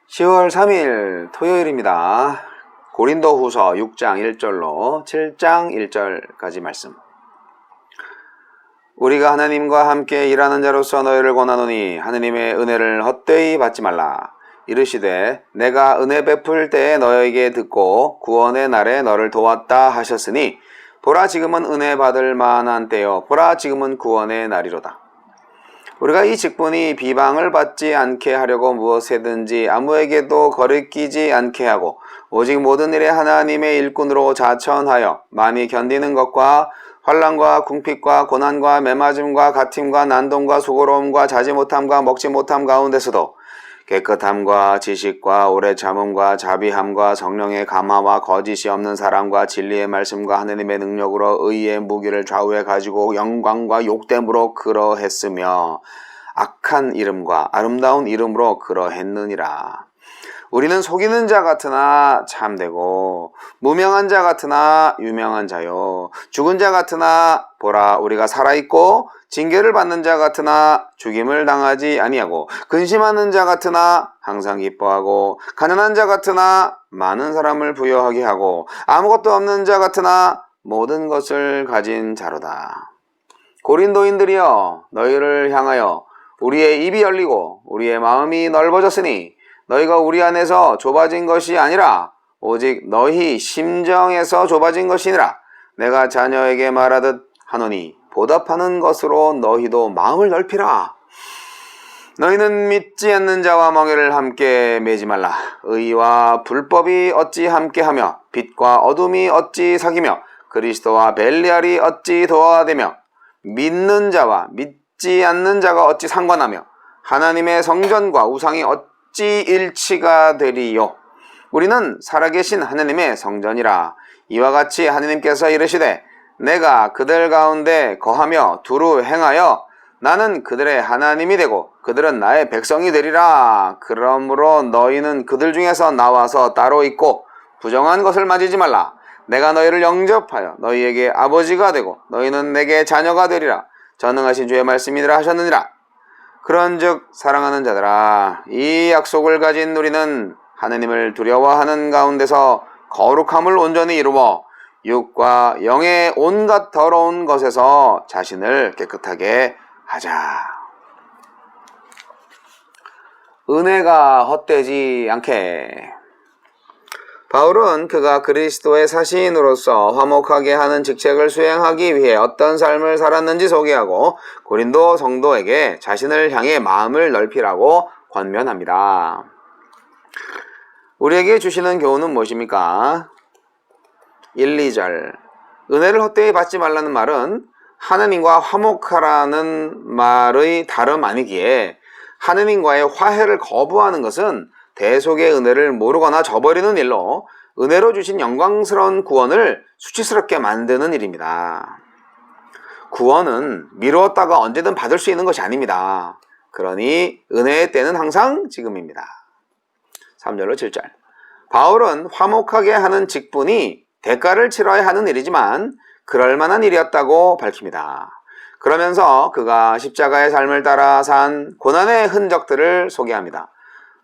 10월 3일 토요일입니다. 고린도후서 6장 1절로 7장 1절까지 말씀. 우리가 하나님과 함께 일하는 자로서 너희를 권하노니 하느님의 은혜를 헛되이 받지 말라. 이르시되 내가 은혜 베풀 때에 너희에게 듣고 구원의 날에 너를 도왔다 하셨으니 보라 지금은 은혜 받을 만한 때요 보라 지금은 구원의 날이로다. 우리가 이 직분이 비방을 받지 않게 하려고 무엇이든지 아무에게도 거리끼지 않게 하고 오직 모든 일에 하나님의 일꾼으로 자천하여 많이 견디는 것과 환난과 궁핍과 고난과 매맞음과 가팀과 난동과 수고로움과 자지 못함과 먹지 못함 가운데서도 깨끗함과 지식과 오래 참음과 자비함과 성령의 감화와 거짓이 없는 사랑과 진리의 말씀과 하느님의 능력으로 의의 무기를 좌우에 가지고 영광과 욕됨으로 그러했으며 악한 이름과 아름다운 이름으로 그러했느니라. 우리는 속이는 자 같으나 참되고 무명한 자 같으나 유명한 자요 죽은 자 같으나 보라 우리가 살아있고 징계를 받는 자 같으나 죽임을 당하지 아니하고 근심하는 자 같으나 항상 기뻐하고 가난한 자 같으나 많은 사람을 부여하게 하고 아무것도 없는 자 같으나 모든 것을 가진 자로다. 고린도인들이여 너희를 향하여 우리의 입이 열리고 우리의 마음이 넓어졌으니 너희가 우리 안에서 좁아진 것이 아니라 오직 너희 심정에서 좁아진 것이니라. 내가 자녀에게 말하듯 하노니 보답하는 것으로 너희도 마음을 넓히라. 너희는 믿지 않는 자와 멍에를 함께 매지 말라. 의와 불법이 어찌 함께하며 빛과 어둠이 어찌 사귀며 그리스도와 벨리알이 어찌 도화되며 믿는 자와 믿지 않는 자가 어찌 상관하며 하나님의 성전과 우상이 어찌 일치가 되리요. 우리는 살아계신 하느님의 성전이라. 이와 같이 하느님께서 이르시되 내가 그들 가운데 거하며 두루 행하여 나는 그들의 하나님이 되고 그들은 나의 백성이 되리라. 그러므로 너희는 그들 중에서 나와서 따로 있고 부정한 것을 맞이지 말라. 내가 너희를 영접하여 너희에게 아버지가 되고 너희는 내게 자녀가 되리라. 전능하신 주의 말씀이니라 하셨느니라. 그런즉 사랑하는 자들아 이 약속을 가진 우리는 하느님을 두려워하는 가운데서 거룩함을 온전히 이루어 육과 영의 온갖 더러운 것에서 자신을 깨끗하게 하자. 은혜가 헛되지 않게. 바울은 그가 그리스도의 사시인으로서 화목하게 하는 직책을 수행하기 위해 어떤 삶을 살았는지 소개하고 고린도 성도에게 자신을 향해 마음을 넓히라고 권면합니다. 우리에게 주시는 교훈은 무엇입니까? 1, 2절 은혜를 헛되이 받지 말라는 말은 하느님과 화목하라는 말의 다름 아니기에 하느님과의 화해를 거부하는 것은 대속의 은혜를 모르거나 저버리는 일로 은혜로 주신 영광스러운 구원을 수치스럽게 만드는 일입니다. 구원은 미루었다가 언제든 받을 수 있는 것이 아닙니다. 그러니 은혜의 때는 항상 지금입니다. 3절로 7절 바울은 화목하게 하는 직분이 대가를 치러야 하는 일이지만 그럴 만한 일이었다고 밝힙니다. 그러면서 그가 십자가의 삶을 따라 산 고난의 흔적들을 소개합니다.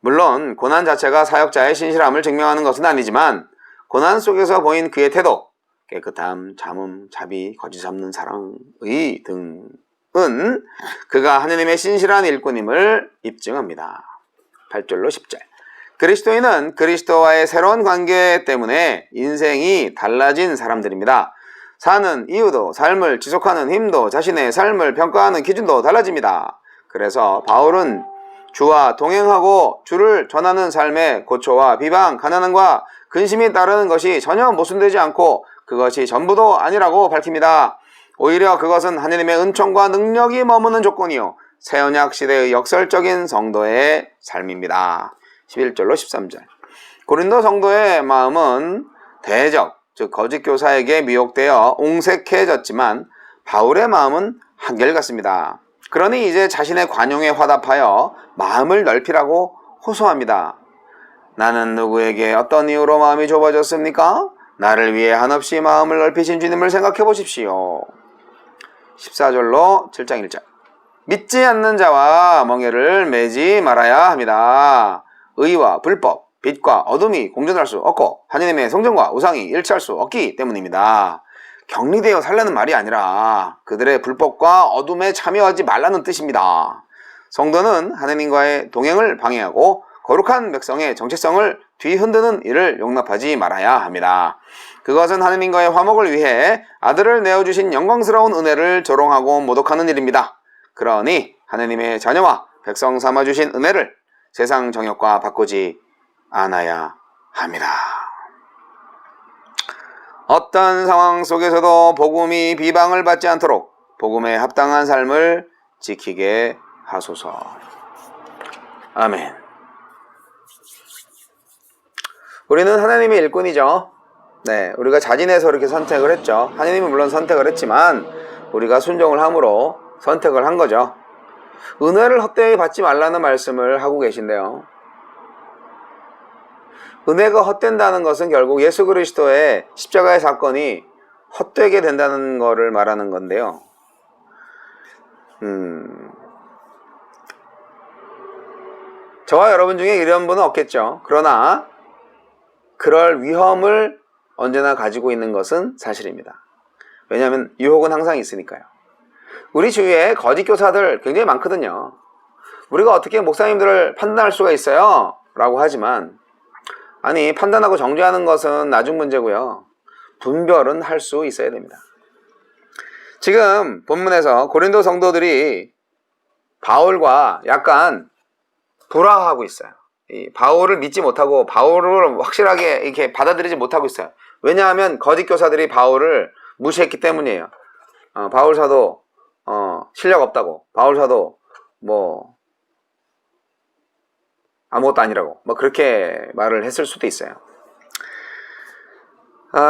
물론 고난 자체가 사역자의 신실함을 증명하는 것은 아니지만 고난 속에서 보인 그의 태도, 깨끗함, 참음, 자비, 거짓 없는 사랑의 등은 그가 하느님의 신실한 일꾼임을 입증합니다. 8절로 10절 그리스도인은 그리스도와의 새로운 관계 때문에 인생이 달라진 사람들입니다. 사는 이유도 삶을 지속하는 힘도 자신의 삶을 평가하는 기준도 달라집니다. 그래서 바울은 주와 동행하고 주를 전하는 삶에 고초와 비방, 가난함과 근심이 따르는 것이 전혀 모순되지 않고 그것이 전부도 아니라고 밝힙니다. 오히려 그것은 하느님의 은총과 능력이 머무는 조건이요 새언약 시대의 역설적인 성도의 삶입니다. 11절로 13절 고린도 성도의 마음은 대적, 즉 거짓 교사에게 미혹되어 옹색해졌지만 바울의 마음은 한결같습니다. 그러니 이제 자신의 관용에 화답하여 마음을 넓히라고 호소합니다. 나는 누구에게 어떤 이유로 마음이 좁아졌습니까? 나를 위해 한없이 마음을 넓히신 주님을 생각해 보십시오. 14절로 7장 1절 믿지 않는 자와 멍에를 매지 말아야 합니다. 의와 불법, 빛과 어둠이 공존할 수 없고 하느님의 성전과 우상이 일치할 수 없기 때문입니다. 격리되어 살라는 말이 아니라 그들의 불법과 어둠에 참여하지 말라는 뜻입니다. 성도는 하느님과의 동행을 방해하고 거룩한 백성의 정체성을 뒤흔드는 일을 용납하지 말아야 합니다. 그것은 하느님과의 화목을 위해 아들을 내어주신 영광스러운 은혜를 조롱하고 모독하는 일입니다. 그러니 하느님의 자녀와 백성 삼아주신 은혜를 세상 정욕과 바꾸지 않아야 합니다. 어떤 상황 속에서도 복음이 비방을 받지 않도록 복음에 합당한 삶을 지키게 하소서. 아멘. 우리는 하나님의 일꾼이죠. 네, 우리가 자진해서 이렇게 선택을 했죠. 하나님은 물론 선택을 했지만 우리가 순종을 함으로 선택을 한 거죠. 은혜를 헛되이 받지 말라는 말씀을 하고 계신데요. 은혜가 헛된다는 것은 결국 예수 그리스도의 십자가의 사건이 헛되게 된다는 것을 말하는 건데요. 저와 여러분 중에 이런 분은 없겠죠. 그러나 그럴 위험을 언제나 가지고 있는 것은 사실입니다. 왜냐하면 유혹은 항상 있으니까요. 우리 주위에 거짓 교사들 굉장히 많거든요. 우리가 어떻게 목사님들을 판단할 수가 있어요? 라고 하지만 아니, 판단하고 정죄하는 것은 나중 문제고요. 분별은 할 수 있어야 됩니다. 지금 본문에서 고린도 성도들이 바울과 약간 불화하고 있어요. 이 바울을 믿지 못하고 바울을 확실하게 이렇게 받아들이지 못하고 있어요. 왜냐하면 거짓 교사들이 바울을 무시했기 때문이에요. 바울 사도 실력 없다고, 바울 사도 뭐 아무것도 아니라고 그렇게 말을 했을 수도 있어요.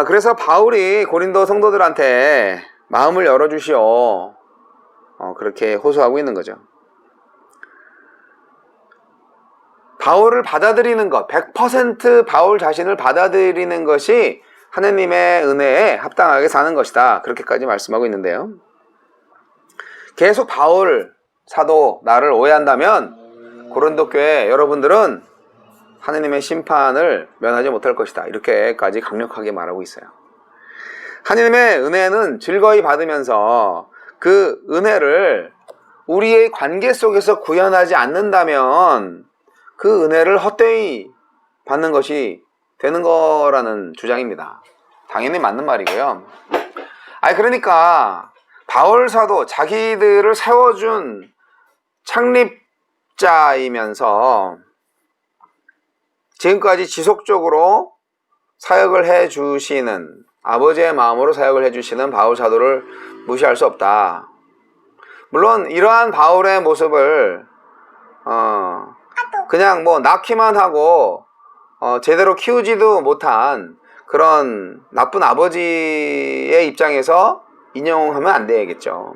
그래서 바울이 고린도 성도들한테 마음을 열어주시오, 그렇게 호소하고 있는 거죠. 바울을 받아들이는 것, 100% 바울 자신을 받아들이는 것이 하느님의 은혜에 합당하게 사는 것이다, 그렇게까지 말씀하고 있는데요. 계속 바울 사도 나를 오해한다면 고린도 교회 여러분들은 하느님의 심판을 면하지 못할 것이다, 이렇게까지 강력하게 말하고 있어요. 하느님의 은혜는 즐거이 받으면서 그 은혜를 우리의 관계 속에서 구현하지 않는다면 그 은혜를 헛되이 받는 것이 되는 거라는 주장입니다. 당연히 맞는 말이고요. 그러니까 바울 사도 자기들을 세워준 창립자이면서 지금까지 지속적으로 사역을 해주시는, 아버지의 마음으로 사역을 해주시는 바울 사도를 무시할 수 없다. 물론 이러한 바울의 모습을 그냥 낳기만 하고 제대로 키우지도 못한 그런 나쁜 아버지의 입장에서 인용하면 안 되겠죠.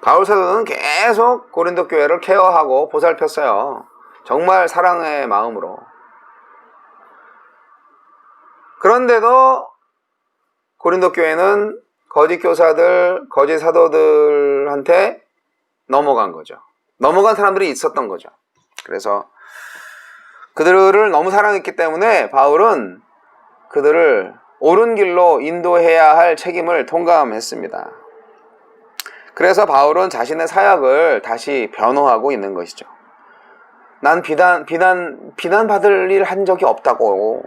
바울 사도는 계속 고린도 교회를 케어하고 보살폈어요. 정말 사랑의 마음으로. 그런데도 고린도 교회는 거짓 교사들, 거짓 사도들한테 넘어간 거죠. 넘어간 사람들이 있었던 거죠. 그래서 그들을 너무 사랑했기 때문에 바울은 그들을 옳은 길로 인도해야 할 책임을 통감했습니다. 그래서 바울은 자신의 사역을 다시 변호하고 있는 것이죠. 난 비난받을 일 한 적이 없다고.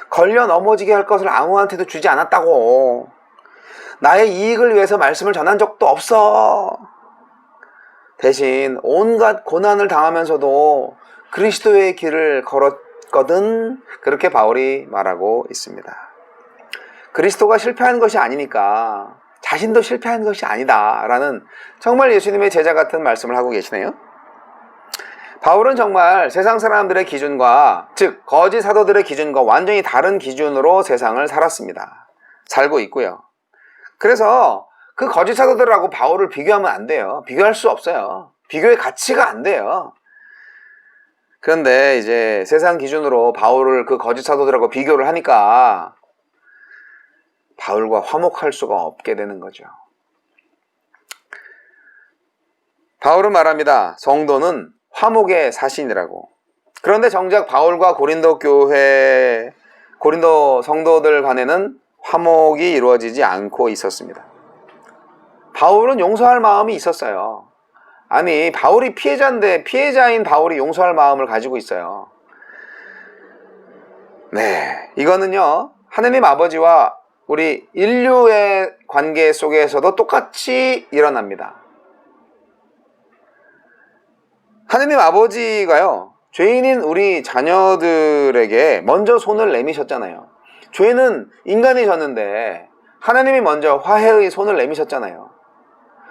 걸려 넘어지게 할 것을 아무한테도 주지 않았다고. 나의 이익을 위해서 말씀을 전한 적도 없어. 대신 온갖 고난을 당하면서도 그리스도의 길을 걸었거든. 그렇게 바울이 말하고 있습니다. 그리스도가 실패한 것이 아니니까 자신도 실패한 것이 아니다 라는 정말 예수님의 제자 같은 말씀을 하고 계시네요. 바울은 정말 세상 사람들의 기준과, 즉 거짓 사도들의 기준과 완전히 다른 기준으로 세상을 살고 있고요. 그래서 그 거짓 사도들하고 바울을 비교하면 안 돼요. 비교할 수 없어요. 비교의 가치가 안 돼요. 그런데 이제 세상 기준으로 바울을 그 거짓 사도들하고 비교를 하니까 바울과 화목할 수가 없게 되는 거죠. 바울은 말합니다. 성도는 화목의 사신이라고. 그런데 정작 바울과 고린도 교회, 고린도 성도들 간에는 화목이 이루어지지 않고 있었습니다. 바울은 용서할 마음이 있었어요. 아니, 바울이 피해자인데 피해자인 바울이 용서할 마음을 가지고 있어요. 네, 이거는요, 하느님 아버지와 우리 인류의 관계 속에서도 똑같이 일어납니다. 하느님 아버지가요, 죄인인 우리 자녀들에게 먼저 손을 내미셨잖아요. 죄는 인간이 졌는데 하나님이 먼저 화해의 손을 내미셨잖아요.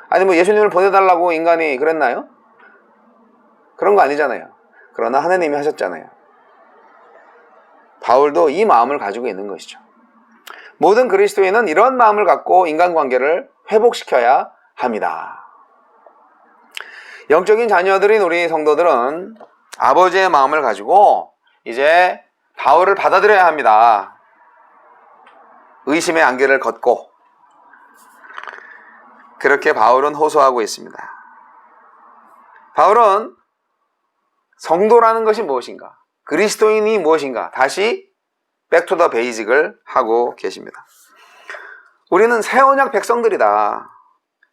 아니 뭐 예수님을 보내달라고 인간이 그랬나요? 그런 거 아니잖아요. 그러나 하나님이 하셨잖아요. 바울도 이 마음을 가지고 있는 것이죠. 모든 그리스도인은 이런 마음을 갖고 인간관계를 회복시켜야 합니다. 영적인 자녀들인 우리 성도들은 아버지의 마음을 가지고 이제 바울을 받아들여야 합니다. 의심의 안개를 걷고, 그렇게 바울은 호소하고 있습니다. 바울은 성도라는 것이 무엇인가, 그리스도인이 무엇인가, 다시 백투 더 베이직을 하고 계십니다. 우리는 새 언약 백성들이다.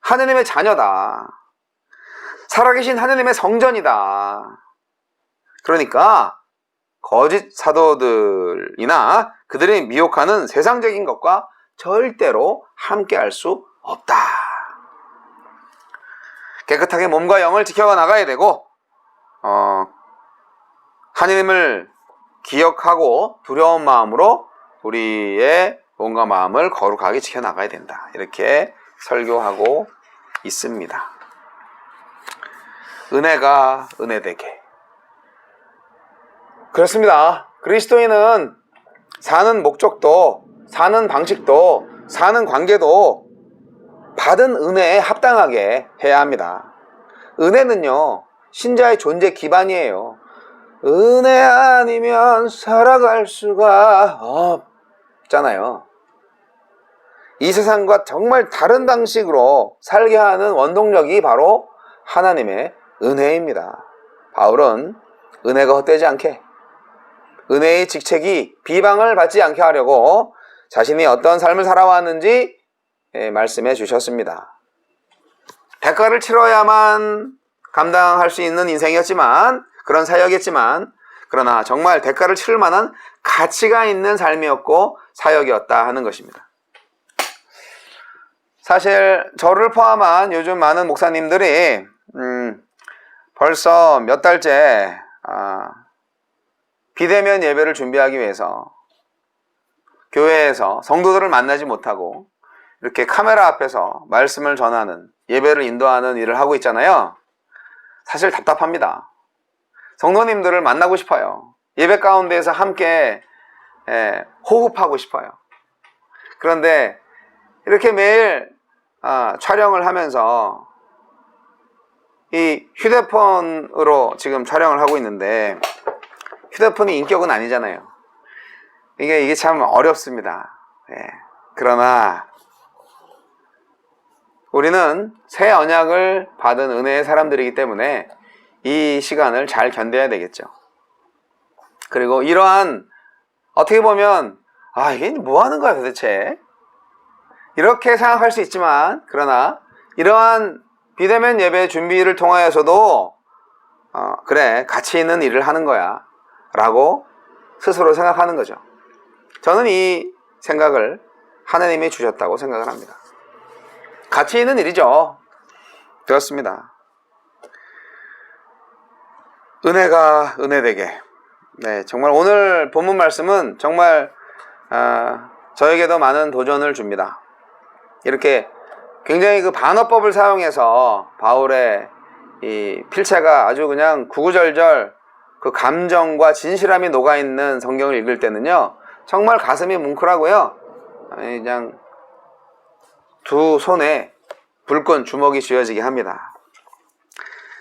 하느님의 자녀다. 살아계신 하느님의 성전이다. 그러니까 거짓 사도들이나 그들이 미혹하는 세상적인 것과 절대로 함께할 수 없다. 깨끗하게 몸과 영을 지켜 나가야 되고, 하느님을 기억하고 두려운 마음으로 우리의 몸과 마음을 거룩하게 지켜 나가야 된다. 이렇게 설교하고 있습니다. 은혜가 은혜되게. 그렇습니다. 그리스도인은 사는 목적도, 사는 방식도, 사는 관계도 받은 은혜에 합당하게 해야 합니다. 은혜는요, 신자의 존재 기반이에요. 은혜 아니면 살아갈 수가 없잖아요. 이 세상과 정말 다른 방식으로 살게 하는 원동력이 바로 하나님의 은혜입니다. 바울은 은혜가 헛되지 않게, 은혜의 직책이 비방을 받지 않게 하려고 자신이 어떤 삶을 살아왔는지 말씀해 주셨습니다. 대가를 치러야만 감당할 수 있는 인생이었지만, 그런 사역이었지만, 그러나 정말 대가를 치를 만한 가치가 있는 삶이었고 사역이었다 하는 것입니다. 사실 저를 포함한 요즘 많은 목사님들이 벌써 몇 달째 비대면 예배를 준비하기 위해서 교회에서 성도들을 만나지 못하고 이렇게 카메라 앞에서 말씀을 전하는, 예배를 인도하는 일을 하고 있잖아요. 사실 답답합니다. 성도님들을 만나고 싶어요. 예배 가운데에서 함께 호흡하고 싶어요. 그런데 이렇게 매일 촬영을 하면서 이 휴대폰으로 지금 촬영을 하고 있는데, 휴대폰이 인격은 아니잖아요. 이게 참 어렵습니다. 그러나 우리는 새 언약을 받은 은혜의 사람들이기 때문에 이 시간을 잘 견뎌야 되겠죠. 그리고 이러한, 어떻게 보면 이게 뭐 하는 거야 도대체, 이렇게 생각할 수 있지만, 그러나 이러한 비대면 예배 준비를 통하여서도 그래, 가치 있는 일을 하는 거야 라고 스스로 생각하는 거죠. 저는 이 생각을 하나님이 주셨다고 생각을 합니다. 가치 있는 일이죠. 그렇습니다. 은혜가 은혜되게. 네, 정말 오늘 본문 말씀은 정말 저에게도 많은 도전을 줍니다. 이렇게 굉장히 그 반어법을 사용해서 바울의 이 필체가 아주 그냥 구구절절 그 감정과 진실함이 녹아있는 성경을 읽을 때는요, 정말 가슴이 뭉클하고요, 그냥 두 손에 불끈 주먹이 쥐어지게 합니다.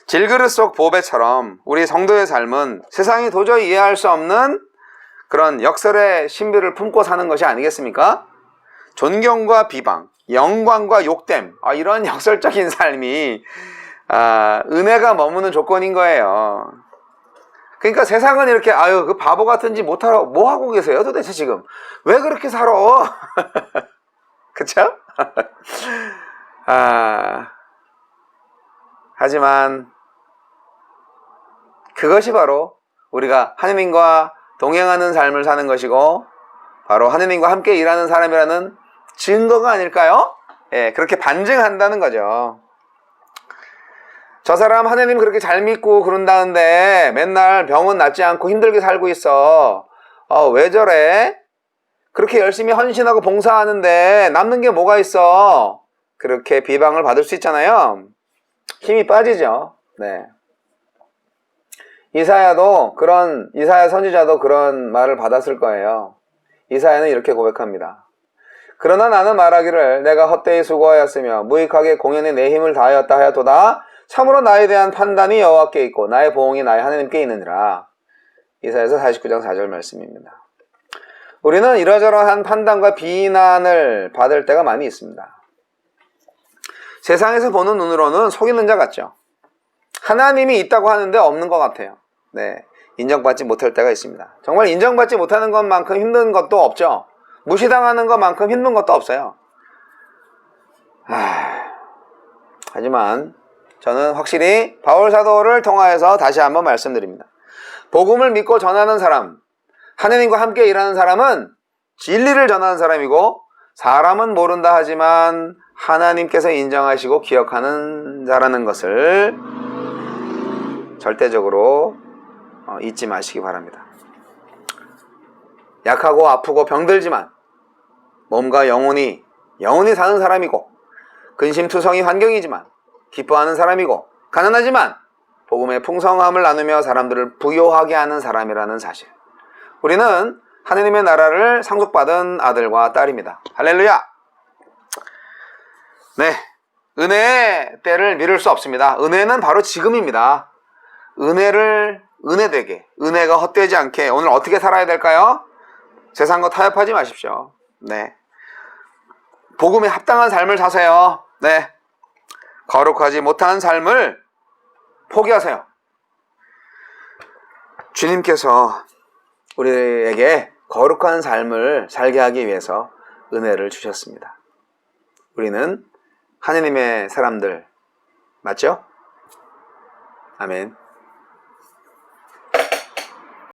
질그릇 속 보배처럼 우리 성도의 삶은 세상이 도저히 이해할 수 없는 그런 역설의 신비를 품고 사는 것이 아니겠습니까? 존경과 비방, 영광과 욕됨, 이런 역설적인 삶이 은혜가 머무는 조건인 거예요. 그러니까 세상은 이렇게 아유 그 바보 같은 짓 못하러 뭐 하고 계세요 도대체 지금 왜 그렇게 살아? 그쵸? 하지만 그것이 바로 우리가 하느님과 동행하는 삶을 사는 것이고 바로 하느님과 함께 일하는 사람이라는 증거가 아닐까요? 예, 그렇게 반증한다는 거죠. 저 사람 하느님 그렇게 잘 믿고 그런다는데 맨날 병은 낫지 않고 힘들게 살고 있어. 왜 저래? 그렇게 열심히 헌신하고 봉사하는데 남는 게 뭐가 있어? 그렇게 비방을 받을 수 있잖아요. 힘이 빠지죠. 네. 이사야 선지자도 그런 말을 받았을 거예요. 이사야는 이렇게 고백합니다. 그러나 나는 말하기를 내가 헛되이 수고하였으며 무익하게 공연히 내 힘을 다하였다 하였도다. 참으로 나에 대한 판단이 여호와께 있고 나의 보응이 나의 하느님께 있느니라. 이사야서 49장 4절 말씀입니다. 우리는 이러저러한 판단과 비난을 받을 때가 많이 있습니다. 세상에서 보는 눈으로는 속이는 자 같죠. 하나님이 있다고 하는데 없는 것 같아요. 네, 인정받지 못할 때가 있습니다. 정말 인정받지 못하는 것만큼 힘든 것도 없죠. 무시당하는 것만큼 힘든 것도 없어요. 하지만 저는 확실히 바울 사도를 통하여서 다시 한번 말씀드립니다. 복음을 믿고 전하는 사람, 하느님과 함께 일하는 사람은 진리를 전하는 사람이고 사람은 모른다 하지만 하나님께서 인정하시고 기억하는 자라는 것을 절대적으로 잊지 마시기 바랍니다. 약하고 아프고 병들지만 몸과 영혼이 사는 사람이고 근심투성이 환경이지만 기뻐하는 사람이고 가난하지만 복음의 풍성함을 나누며 사람들을 부요하게 하는 사람이라는 사실. 우리는 하느님의 나라를 상속받은 아들과 딸입니다. 할렐루야! 네, 은혜의 때를 미룰 수 없습니다. 은혜는 바로 지금입니다. 은혜되게, 은혜가 헛되지 않게 오늘 어떻게 살아야 될까요? 세상과 타협하지 마십시오. 네, 복음에 합당한 삶을 사세요. 네, 거룩하지 못한 삶을 포기하세요. 주님께서 우리에게 거룩한 삶을 살게 하기 위해서 은혜를 주셨습니다. 우리는 하느님의 사람들 맞죠? 아멘.